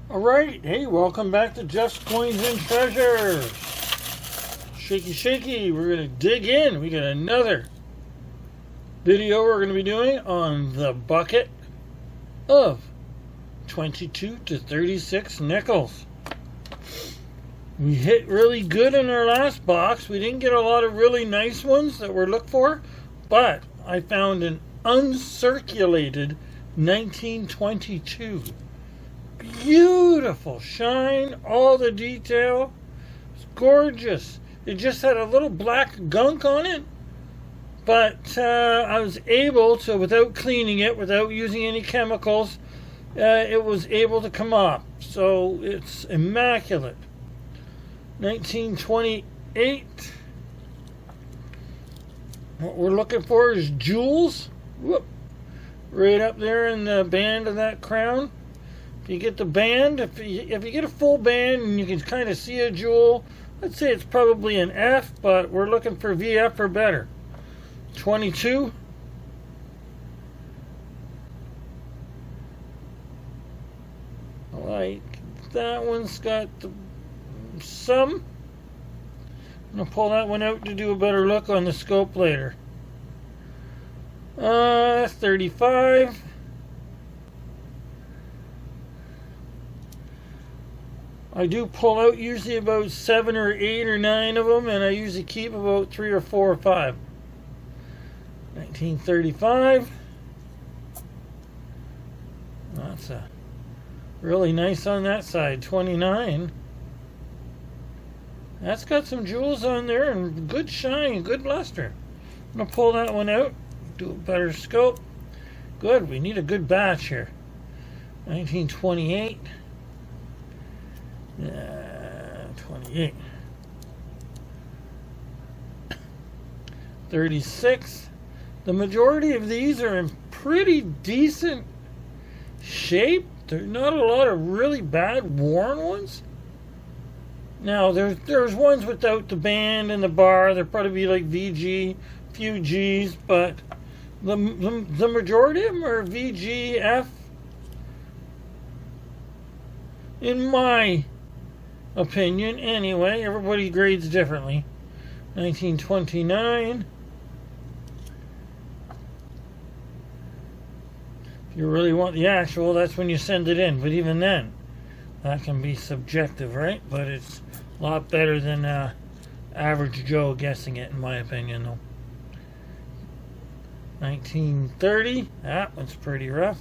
Alright, hey, welcome back to Jeff's Coins and Treasures. Shaky, shaky, we're going to dig in. We got another video we're going to be doing on the bucket of 22 to 36 nickels. We hit really good in our last box. We didn't get a lot of really nice ones that we're looking for, but I found an uncirculated 1922. Beautiful shine, all the detail. It's gorgeous. It just had a little black gunk on it, but I was able to, without cleaning it, without using any chemicals, it was able to come off. So it's immaculate. 1928. What we're looking for is jewels. Whoop. Right up there in the band of that crown. If you get the band, if you get a full band and you can kind of see a jewel, let's say it's probably an F, but we're looking for VF or better. 22. Like that one's got some. I'm going to pull that one out to do a better look on the scope later. 35. I do pull out usually about 7 or 8 or 9 of them, and I usually keep about 3 or 4 or 5. 1935. That's a really nice on that side. 29. That's got some jewels on there and good shine, good luster. I'm going to pull that one out, do a better scope. Good, we need a good batch here. 1928. 28. 36. The majority of these are in pretty decent shape. There's not a lot of really bad worn ones. Now there's ones without the band and the bar. They're probably like VG, few G's, but the majority of them are VGF. In my opinion, anyway. Everybody grades differently. 1929. If you really want the actual, that's when you send it in. But even then, that can be subjective, right? But it's a lot better than average Joe guessing it, in my opinion, though. 1930. That one's pretty rough.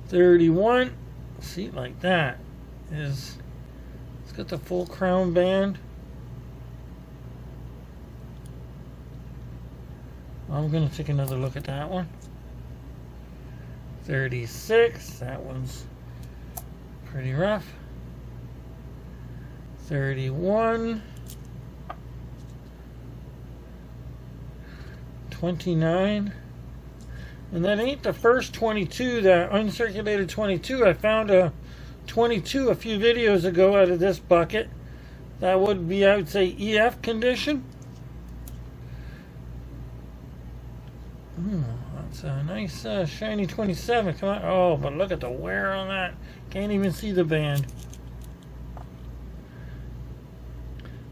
31. See, like that is, it's got the full crown band. I'm going to take another look at that one. 36. That one's pretty rough. 31. 29. And that ain't the first 22, that uncirculated 22. I found a 22 a few videos ago out of this bucket. That would be, I would say, EF condition. That's a nice shiny 27. Come on. Oh, but look at the wear on that. Can't even see the band.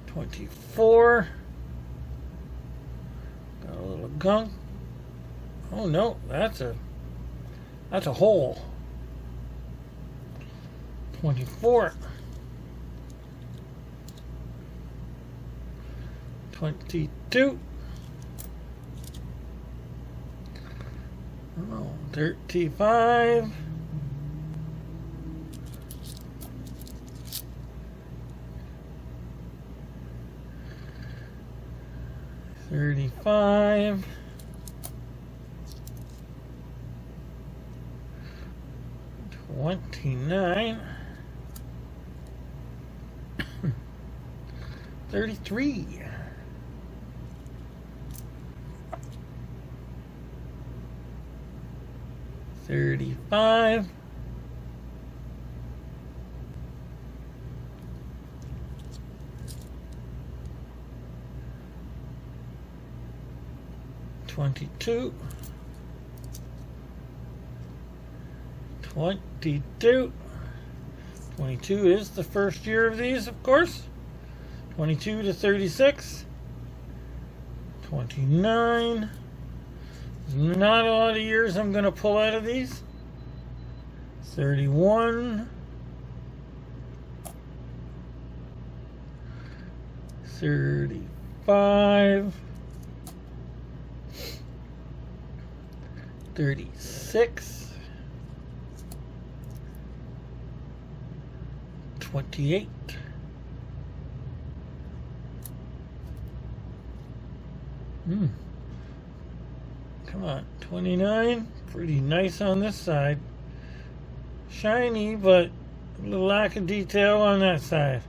24. Got a little gunk. Oh no, that's a hole. 24. 22. Oh, 35. 35. 29. 33. 35. 22, 22. 22 is the first year of these, of course. 22 to 36. 29. There's not a lot of years I'm going to pull out of these. 31. 35. 36. 28. Come on, 29. Pretty nice on this side. Shiny, but a little lack of detail on that side.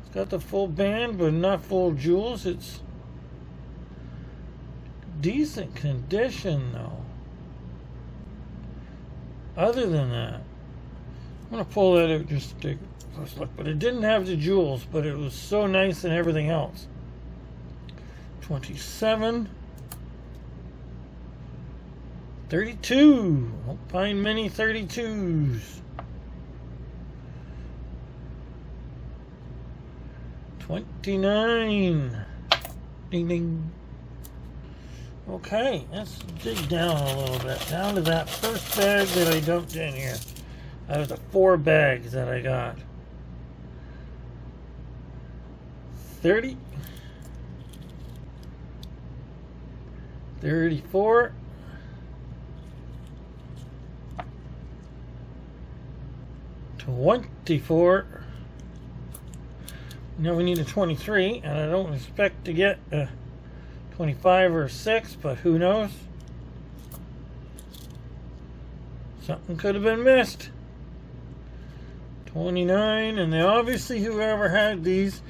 It's got the full band, but not full jewels. It's decent condition, though. Other than that, I'm going to pull that out just to take a first look. But it didn't have the jewels, but it was so nice and everything else. 27. 32. Won't find many 32s. 29. Ding ding. Okay, let's dig down a little bit. Down to that first bag that I dumped in here. Out of the 4 bags that I got. 30. 34. 24. Now we need a 23, and I don't expect to get a 25 or 6, but who knows? Something could have been missed. 29, and they obviously, whoever had these,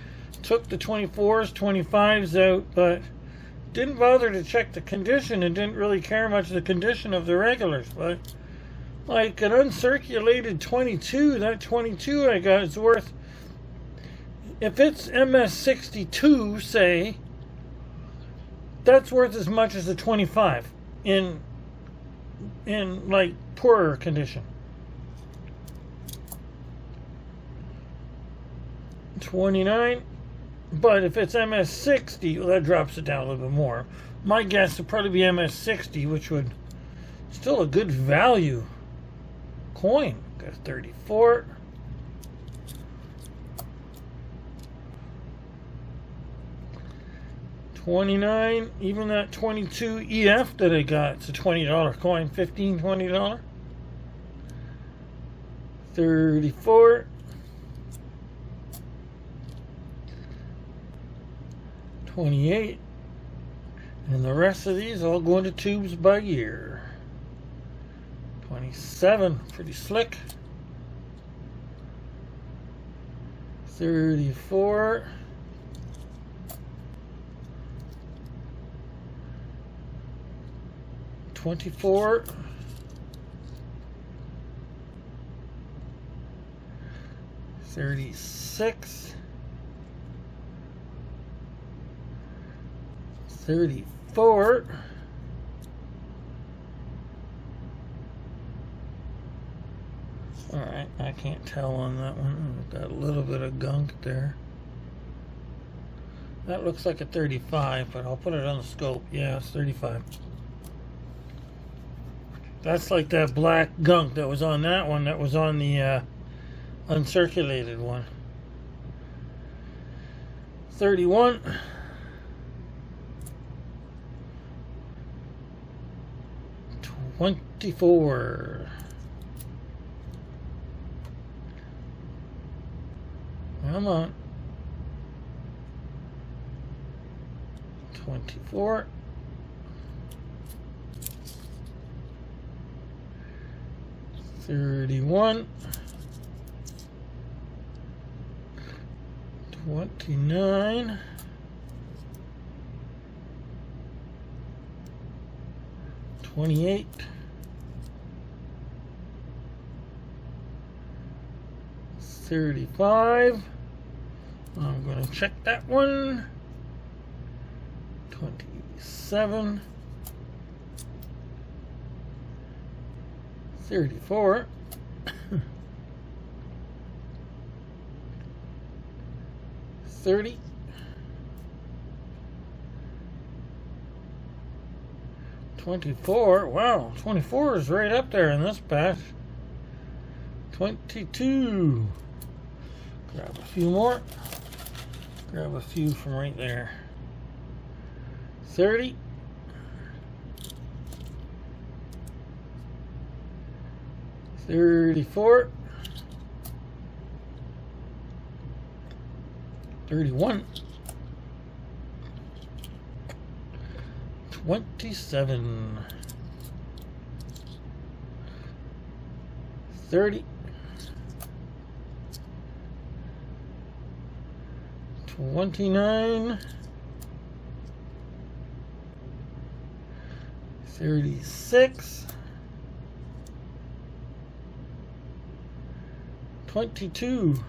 took the 24s, 25s out, but didn't bother to check the condition and didn't really care much the condition of the regulars. But like an uncirculated 22, that 22 I got is worth, if it's MS62, say, that's worth as much as a 25 in like poorer condition. 29, but if it's MS60, well, that drops it down a little bit more. My guess would probably be MS60, which would still a good value coin. Got 34. 29, even that 22 EF that I got, it's a $20 coin, $15, $20. 34. 28. And the rest of these all go into tubes by year. 27, pretty slick. 34. 24. 36. 34. 'Alright, I can't tell on that one. Got a little bit of gunk there. That looks like a 35, but I'll put it on the scope. Yeah, it's 35. That's like that black gunk that was on that one that was on the uncirculated one. 31. 24. Come on. 24. 31. 29. 28. 35. I'm going to check that one. 27. 34. 30. 24. Wow, 24 is right up there in this batch. 22. Grab a few more. Grab a few from right there. 30. 34. 31. 27. 30. 29. 36. 22.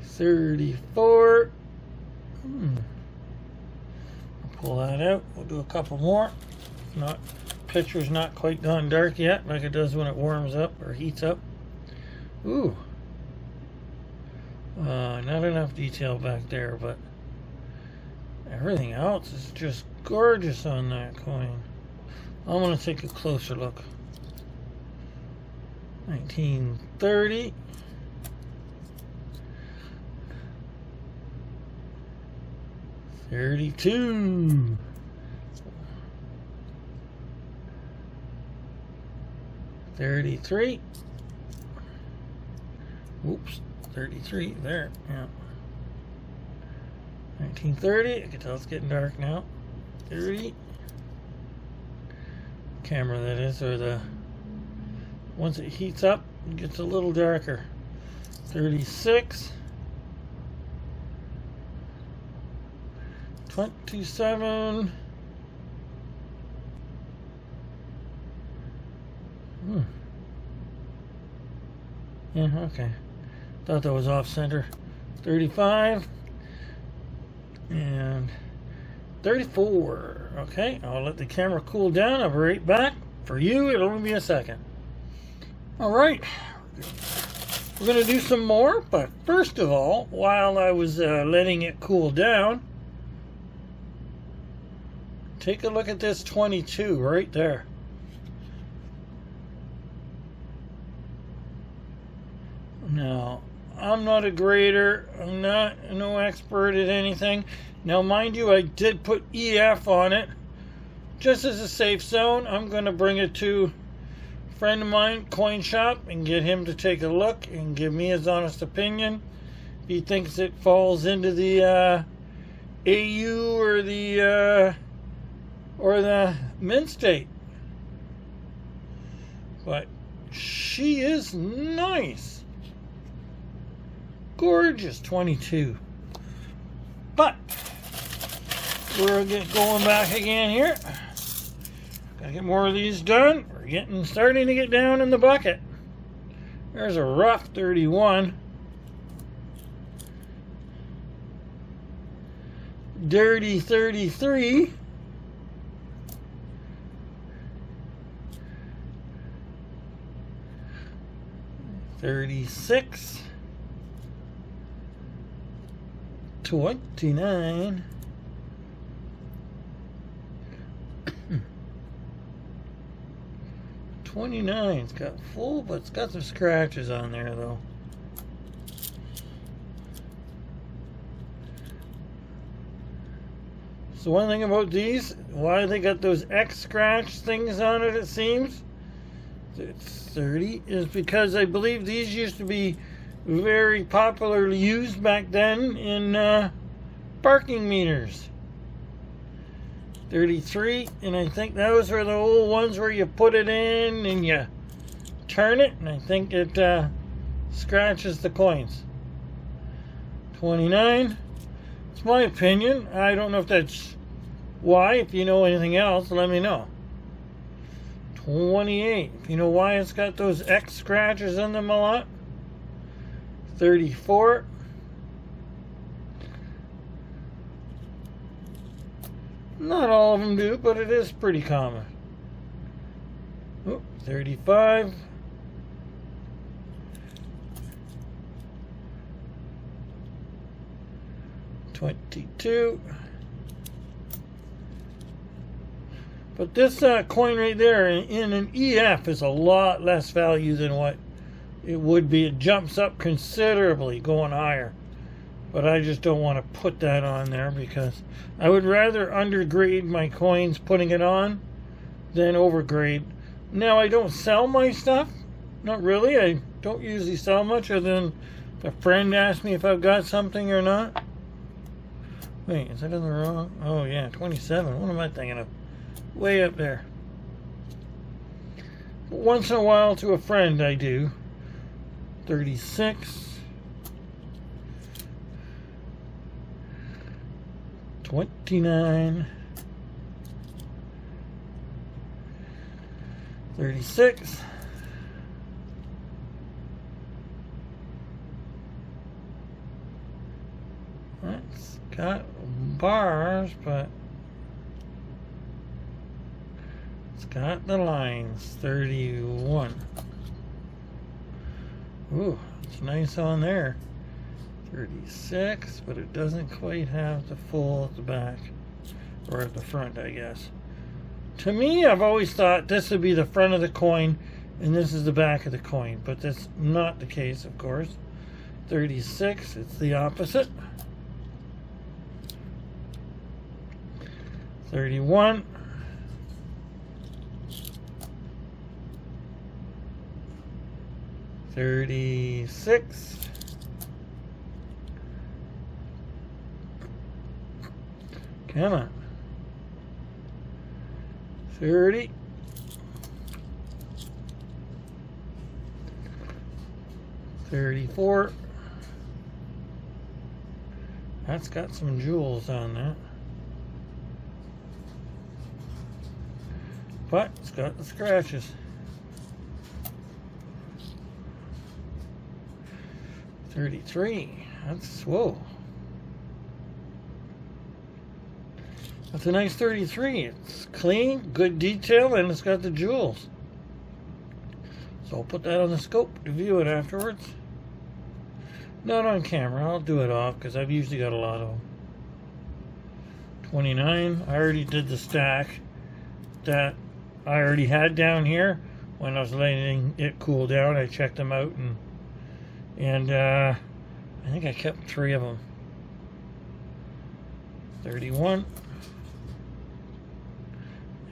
34. Pull that out. We'll do a couple more. Not, picture's not quite gone dark yet, like it does when it warms up or heats up. Ooh. Not enough detail back there, but everything else is just gorgeous on that coin. I'm going to take a closer look. 1930. 32. 33. Oops, 33 there. Yeah. 1930. I can tell it's getting dark now. 30. Camera, that is, or the once it heats up, it gets a little darker. 36. 27. Yeah, okay. Thought that was off center. 35. And 34. Okay, I'll let the camera cool down. I'll be right back. For you, it'll only be a second. Alright. We're going to do some more, but first of all, while I was letting it cool down, take a look at this 22 right there. Now, I'm not a grader. I'm not no expert at anything. Now, mind you, I did put EF on it. Just as a safe zone, I'm going to bring it to a friend of mine, Coin Shop, and get him to take a look and give me his honest opinion. If he thinks it falls into the AU or the mint state. But she is nice. Gorgeous 22. But we're going back again here. Gotta get more of these done. We're starting to get down in the bucket. There's a rough 31. Dirty 33. 36. 29. 29. It's got full, but it's got some scratches on there though. So one thing about these, why they got those X scratch things on it, it seems, it's 30, is because I believe these used to be very popularly used back then in parking meters. 33, and I think those were the old ones where you put it in and you turn it, and I think it scratches the coins. 29. It's my opinion. I don't know if that's why. If you know anything else, let me know. 28. If you know why it's got those X scratches in them a lot. 34. 34. Not all of them do, but it is pretty common. Oh, 35. 22. But this coin right there in an EF is a lot less value than what it would be. It jumps up considerably going higher. But I just don't want to put that on there because I would rather undergrade my coins putting it on than overgrade. Now, I don't sell my stuff. Not really. I don't usually sell much other than if a friend asks me if I've got something or not. Wait, is that in the wrong? Oh, yeah, 27. What am I thinking of? Way up there. But once in a while to a friend I do. 36. 29. 36. That's got bars, but it's got the lines. 31. Ooh, it's nice on there. 36, but it doesn't quite have the full at the back, or at the front, I guess. To me, I've always thought this would be the front of the coin and this is the back of the coin, but that's not the case, of course. 36, it's the opposite. 31. 36. Come on. 30. 34. That's got some jewels on that. But it's got the scratches. 33. That's, whoa. That's a nice 33. It's clean, good detail, and it's got the jewels. So I'll put that on the scope to view it afterwards. Not on camera. I'll do it off because I've usually got a lot of them. 29. I already did the stack that I already had down here. When I was letting it cool down, I checked them out, and I think I kept 3 of them. 31.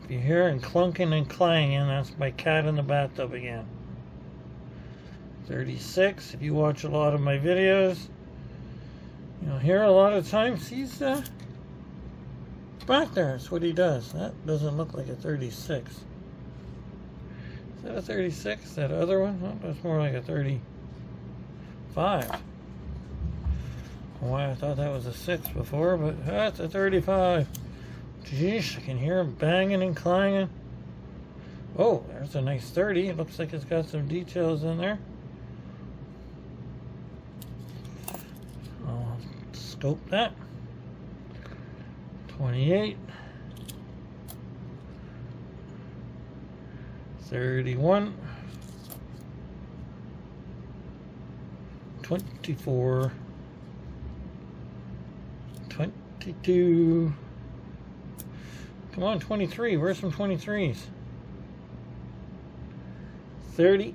If you hear it clunking and clanging, that's my cat in the bathtub again. 36. If you watch a lot of my videos, you'll hear a lot of times he's back there. That's what he does. That doesn't look like a 36. Is that a 36? That other one? Oh, that's more like a 35. Why I thought that was a 6 before, but that's a 35. Jeez, I can hear him banging and clanging. Oh, there's a nice 30. It looks like it's got some details in there. I'll scope that. 28. 31. 24. 22. Come on, 23. Where's some 23s? 30.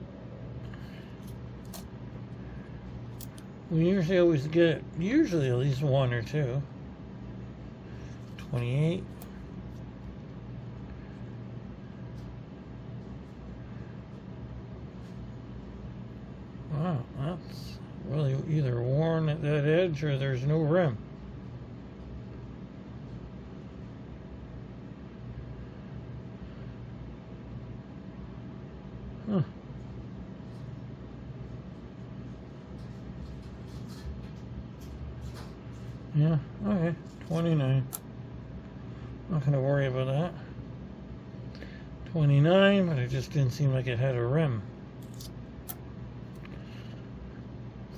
We usually always get, usually at least 1 or 2. 28. 'Wow, that's really either worn at that edge or there's no rim. Huh. Yeah, okay, 29. Not going to worry about that. 29, but it just didn't seem like it had a rim.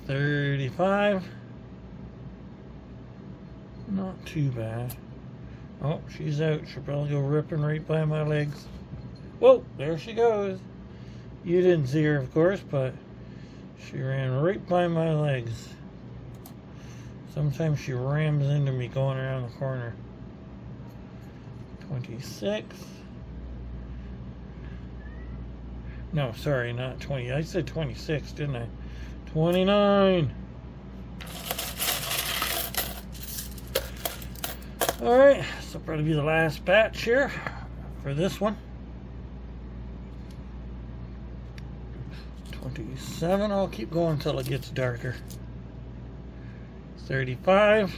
35. Not too bad. Oh, she's out. She'll probably go ripping right by my legs. Whoa, there she goes. You didn't see her, of course, but she ran right by my legs. Sometimes she rams into me going around the corner. 26. No, sorry, not 20. I said 26, didn't I? 29. Alright, this will probably be the last batch here for this one. 27. I'll keep going until it gets darker. 35.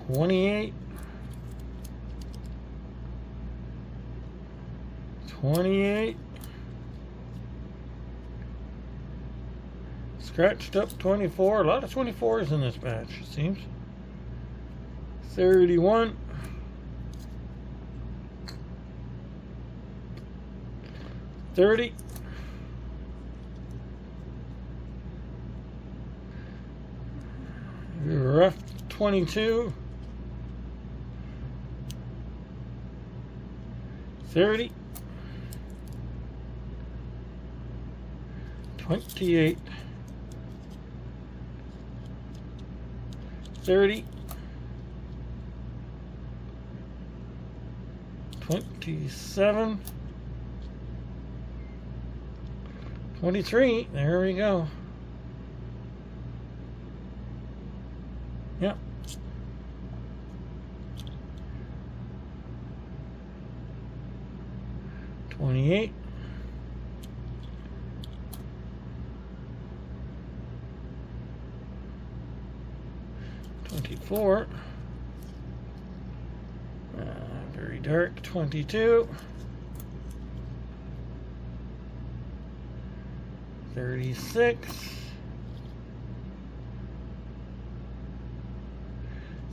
28. 28. Scratched up 24. A lot of 24s in this batch, it seems. 31. 30. 22. 30. 28. 30. 27. 23. There we go. Yep. 28. 24. Very dark. 22. 36.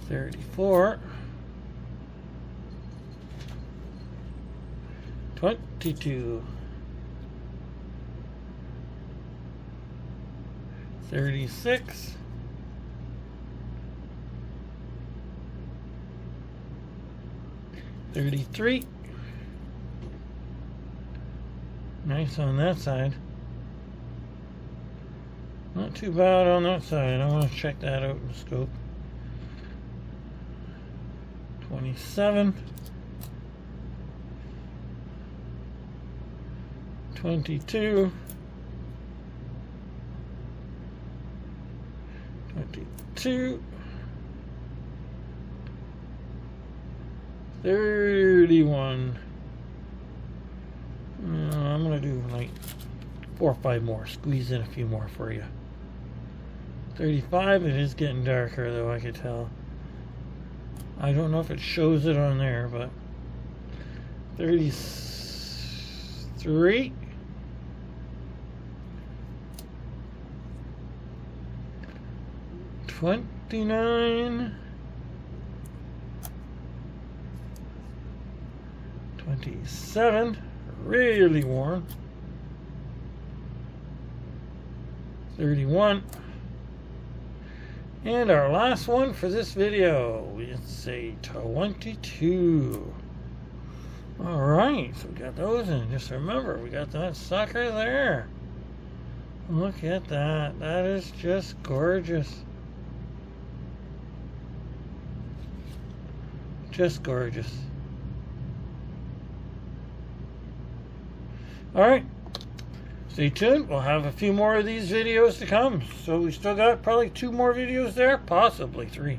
34. 22. 36. 33. Nice on that side. Not too bad on that side. I want to check that out in the scope. 27. 22. 22. 31. I'm going to do like 4 or 5 more. Squeeze in a few more for you. 35. It is getting darker though, I could tell. I don't know if it shows it on there, but 33. 29. 27. Really warm. 31. And our last one for this video, it's a 22. Alright, so we got those, and just remember, we got that sucker there. Look at that. That is just gorgeous. Just gorgeous. Alright, stay tuned. We'll have a few more of these videos to come. So we still got probably 2 more videos there, possibly 3.